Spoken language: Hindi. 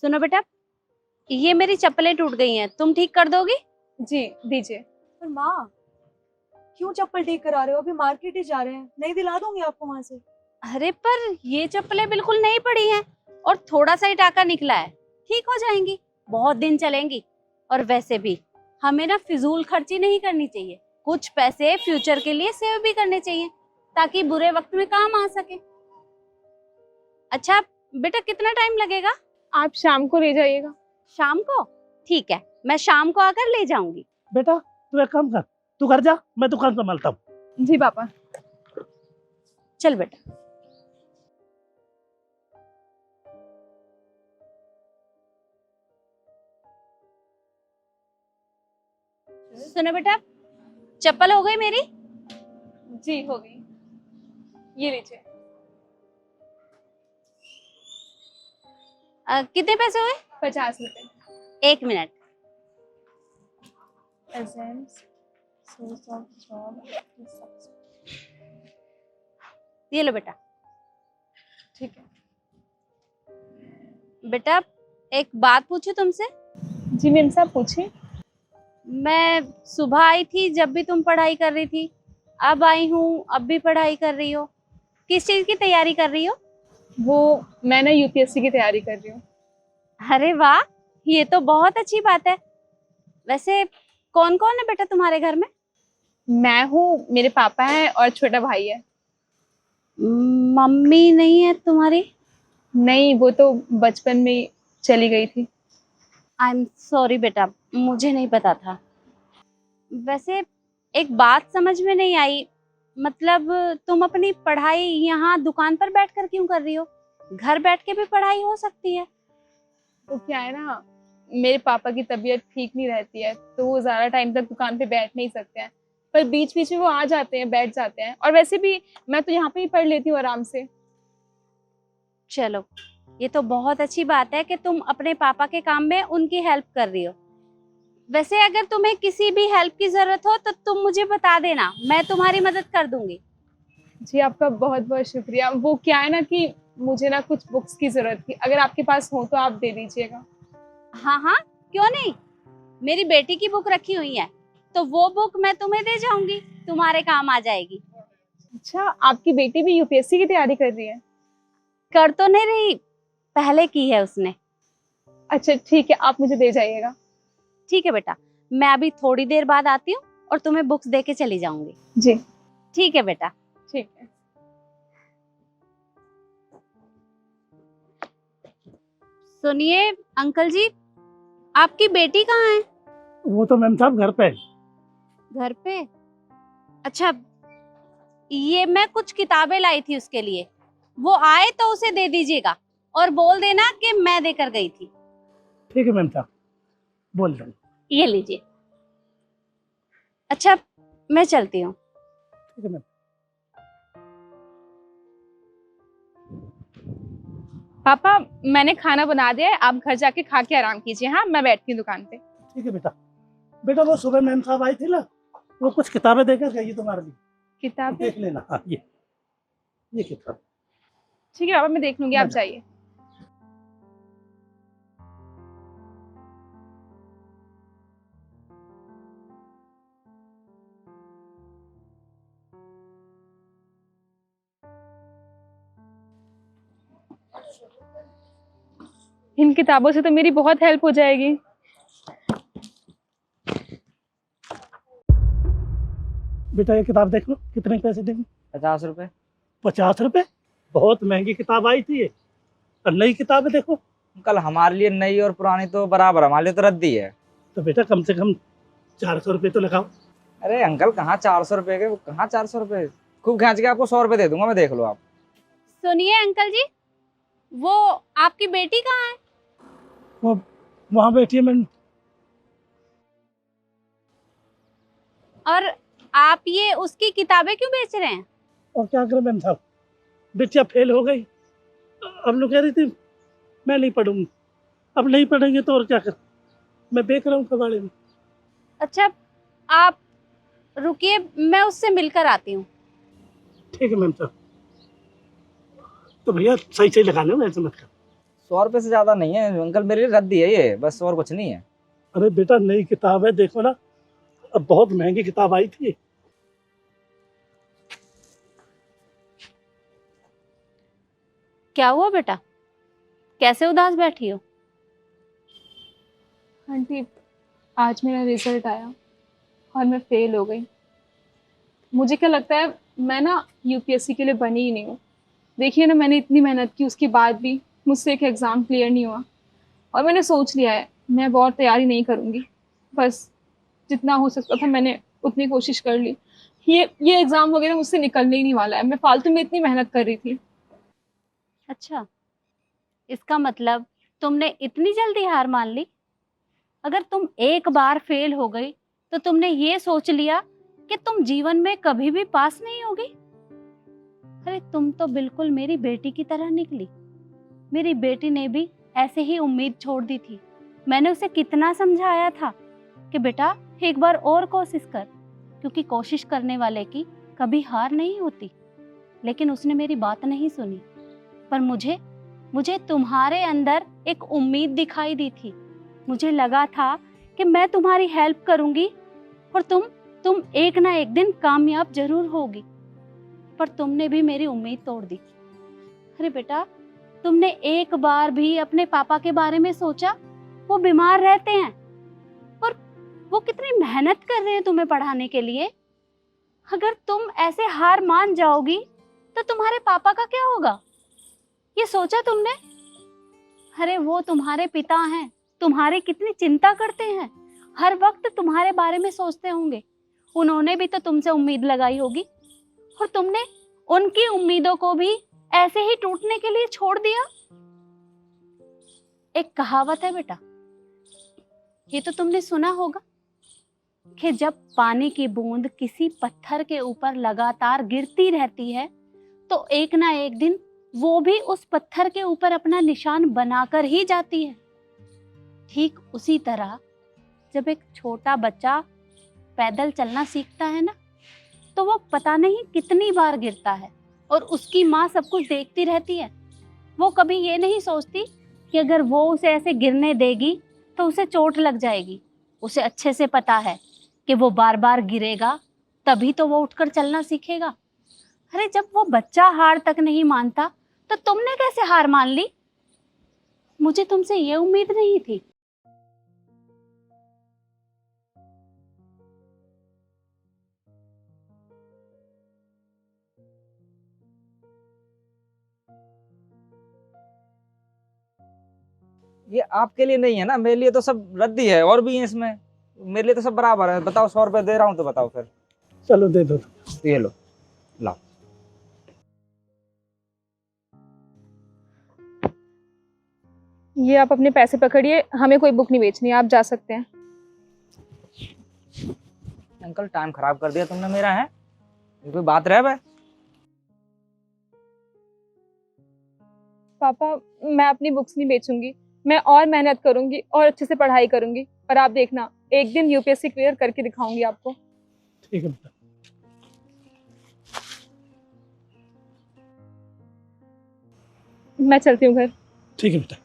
सुनो बेटा, ये मेरी चप्पलें टूट गई हैं, तुम ठीक कर दोगी? जी दीजिए। पर माँ, क्यों चप्पल ठीक करा रहे हो? अभी मार्केट ही जा रहे हैं, नहीं दिला दूंगी आपको वहां से। अरे पर ये चप्पलें बिल्कुल नई पड़ी हैं और थोड़ा सा ही टाका निकला है, ठीक हो जाएंगी, बहुत दिन चलेंगी। और वैसे भी हमें ना फिजूल खर्ची नहीं करनी चाहिए, कुछ पैसे फ्यूचर के लिए सेव भी करने चाहिए ताकि बुरे वक्त में काम आ सके। अच्छा बेटा, कितना टाइम लगेगा? आप शाम को ले जाइएगा। शाम को? ठीक है, मैं शाम को आकर ले जाऊंगी। बेटा तू एक काम कर, तू घर जा, मैं दुकान संभालता हूँ। जी पापा। चल बेटा। सुनो बेटा, चप्पल हो गई मेरी? जी हो गई, ये लीजिए। कितने पैसे हुए? 50 रुपए। एक मिनट। ये लो बेटा। ठीक है। बेटा एक बात पूछूं तुमसे? जी मैम साहब पूछिए। मैं सुबह आई थी जब भी तुम पढ़ाई कर रही थी, अब आई हूँ अब भी पढ़ाई कर रही हो, किस चीज की तैयारी कर रही हो? वो मैं ना यूपीएससी की तैयारी कर रही हूँ। अरे वाह, ये तो बहुत अच्छी बात है। वैसे कौन कौन है बेटा तुम्हारे घर में? मैं हूँ, मेरे पापा हैं और छोटा भाई है। मम्मी नहीं है तुम्हारी? नहीं, वो तो बचपन में ही चली गई थी। आई एम सॉरी बेटा, मुझे नहीं पता था। वैसे एक बात समझ में नहीं आई, मतलब तुम अपनी पढ़ाई यहाँ दुकान पर बैठकर क्यों कर रही हो? घर बैठ के भी पढ़ाई हो सकती है। वो क्या है ना, मेरे पापा की तबीयत ठीक नहीं रहती है तो वो ज्यादा टाइम तक दुकान पे बैठ नहीं सकते हैं, पर बीच बीच में वो आ जाते हैं, बैठ जाते हैं। और वैसे भी मैं तो यहाँ पे ही पढ़ लेती हूँ आराम से। चलो, ये तो बहुत अच्छी बात है कि तुम अपने पापा के काम में उनकी हेल्प कर रही हो। वैसे अगर तुम्हें किसी भी हेल्प की जरूरत हो तो तुम मुझे बता देना, मैं तुम्हारी मदद कर दूंगी। जी आपका बहुत बहुत शुक्रिया। वो क्या है ना कि मुझे ना कुछ बुक्स की जरूरत थी, अगर आपके पास हो तो आप दे दीजिएगा। हाँ हाँ, क्यों नहीं, मेरी बेटी की बुक रखी हुई है तो वो बुक मैं तुम्हें दे जाऊंगी, तुम्हारे काम आ जाएगी। अच्छा, आपकी बेटी भी यूपीएससी की तैयारी कर रही है? कर तो नहीं रही, पहले की है उसने। अच्छा ठीक है, आप मुझे दे जाइएगा। ठीक है बेटा, मैं अभी थोड़ी देर बाद आती हूँ और तुम्हें बुक्स दे के चली जाऊंगी। जी ठीक है बेटा। ठीक है। सुनिए अंकल जी, आपकी बेटी कहाँ है? वो तो मैम साहब घर पे है। घर पे? अच्छा, ये मैं कुछ किताबें लाई थी उसके लिए, वो आए तो उसे दे दीजिएगा और बोल देना कि मैं देकर गई थी। ठीक है मैम साहब, बोल दूँ। ये लीजिए। अच्छा मैं चलती हूँ। ठीक है मैम। पापा मैंने खाना बना दिया है, आप घर जाके खा के आराम कीजिए। हाँ, मैं बैठती हूँ दुकान पे। ठीक है बेटा। बेटा वो सुबह मैम साहब आई थी ना, वो कुछ किताबें देकर गई तुम्हारे लिए, किताब? देख लेना। हाँ ये किताब। ठीक है पापा, मैं देख लूंगी, आप जाइए। इन किताबों से तो मेरी बहुत हेल्प हो जाएगी। बेटा ये किताब देख लो, कितने पैसे देंगे? 50 रुपए। 50 रुपए? बहुत महंगी किताब आई थी ये, और नई किताब है देखो। कल हमारे लिए नई और पुरानी तो बराबर, हमारे लिए तो रद्दी है। तो बेटा कम से कम 400 रुपये तो लगाओ। अरे अंकल कहाँ 400 रुपए के, कहाँ 400 रुपए, खूब खींच के आपको 100 रुपए दे दूंगा मैं, देख लो आप। सुनिए अंकल जी, वो आपकी बेटी कहाँ है? वो वहाँ बैठी है मैम। और आप ये उसकी किताबें क्यों बेच रहे हैं? और क्या करें मैम साहब, बिटिया फेल हो गई, अब लोग कह रही थी मैं नहीं पढ़ूंगी, अब नहीं पढ़ेंगे तो और क्या कर, मैं बेच रहा हूँ कबाड़े में। अच्छा आप रुकिए, मैं उससे मिलकर आती हूँ। ठीक है मैम साहब। तो भैया सही सही लगा लो, ऐसे मत कर। 100 रुपए से ज्यादा नहीं है अंकल, मेरे लिए रद्दी है ये, बस और कुछ नहीं है। अरे बेटा नई किताब है, देखो ना, अब बहुत महंगी किताब आई थी। क्या हुआ बेटा, कैसे उदास बैठी हो? आंटी, आज मेरा रिजल्ट आया और मैं फेल हो गई। मुझे क्या लगता है, मैं ना यूपीएससी के लिए बनी ही नहीं हूँ। देखिए ना, मैंने इतनी मेहनत की, उसके बाद भी मुझसे एक एग्ज़ाम क्लियर नहीं हुआ। और मैंने सोच लिया है मैं अब और तैयारी नहीं करूँगी। बस जितना हो सकता था मैंने उतनी कोशिश कर ली। ये एग्ज़ाम वगैरह मुझसे निकलने ही नहीं वाला है। मैं फालतू में इतनी मेहनत कर रही थी। अच्छा, इसका मतलब तुमने इतनी जल्दी हार मान ली? अगर तुम एक बार फेल हो गई तो तुमने ये सोच लिया कि तुम जीवन में कभी भी पास नहीं होगी? अरे तुम तो बिल्कुल मेरी बेटी की तरह निकली। मेरी बेटी ने भी ऐसे ही उम्मीद छोड़ दी थी। मैंने उसे कितना समझाया था कि बेटा एक बार और कोशिश कर, क्योंकि कोशिश करने वाले की कभी हार नहीं होती। लेकिन उसने मेरी बात नहीं सुनी। पर मुझे तुम्हारे अंदर एक उम्मीद दिखाई दी थी। मुझे लगा था कि मैं तुम्हारी हेल्प करूंगी और तुम एक ना एक दिन कामयाब जरूर होगी। पर तुमने भी मेरी उम्मीद तोड़ दी। अरे बेटा, तुमने एक बार भी अपने पापा के बारे में सोचा? वो बीमार रहते हैं और वो कितनी मेहनत कर रहे हैं तुम्हें पढ़ाने के लिए। अगर तुम ऐसे हार मान जाओगी तो तुम्हारे पापा का क्या होगा, ये सोचा तुमने? अरे वो तुम्हारे पिता हैं, तुम्हारी कितनी चिंता करते हैं, हर वक्त तुम्हारे बारे में सोचते होंगे। उन्होंने भी तो तुमसे उम्मीद लगाई होगी और तुमने उनकी उम्मीदों को भी ऐसे ही टूटने के लिए छोड़ दिया। एक कहावत है बेटा, ये तो तुमने सुना होगा कि जब पानी की बूंद किसी पत्थर के ऊपर लगातार गिरती रहती है तो एक ना एक दिन वो भी उस पत्थर के ऊपर अपना निशान बनाकर ही जाती है। ठीक उसी तरह जब एक छोटा बच्चा पैदल चलना सीखता है ना, तो वो पता नहीं कितनी बार गिरता है और उसकी माँ सब कुछ देखती रहती है। वो कभी ये नहीं सोचती कि अगर वो उसे ऐसे गिरने देगी तो उसे चोट लग जाएगी। उसे अच्छे से पता है कि वो बार बार गिरेगा तभी तो वो उठकर चलना सीखेगा। अरे जब वो बच्चा हार तक नहीं मानता तो तुमने कैसे हार मान ली? मुझे तुमसे ये उम्मीद नहीं थी। ये आपके लिए नहीं है ना, मेरे लिए तो सब रद्दी है और भी है इसमें। मेरे लिए तो सब बराबर है। बताओ 100 रुपए दे रहा हूँ तो बताओ फिर। चलो दे दो। ये लो, लाओ। ये आप अपने पैसे पकड़िए, हमें कोई बुक नहीं बेचनी, आप जा सकते हैं। अंकल टाइम खराब कर दिया तुमने मेरा, है ये कोई बात रहे भाई? पापा, मैं अपनी बुक्स नहीं बेचूंगी। मैं और मेहनत करूंगी और अच्छे से पढ़ाई करूंगी। और आप देखना, एक दिन यूपीएससी क्लियर करके दिखाऊंगी आपको। ठीक है बेटा। मैं चलती हूँ घर। ठीक है बेटा।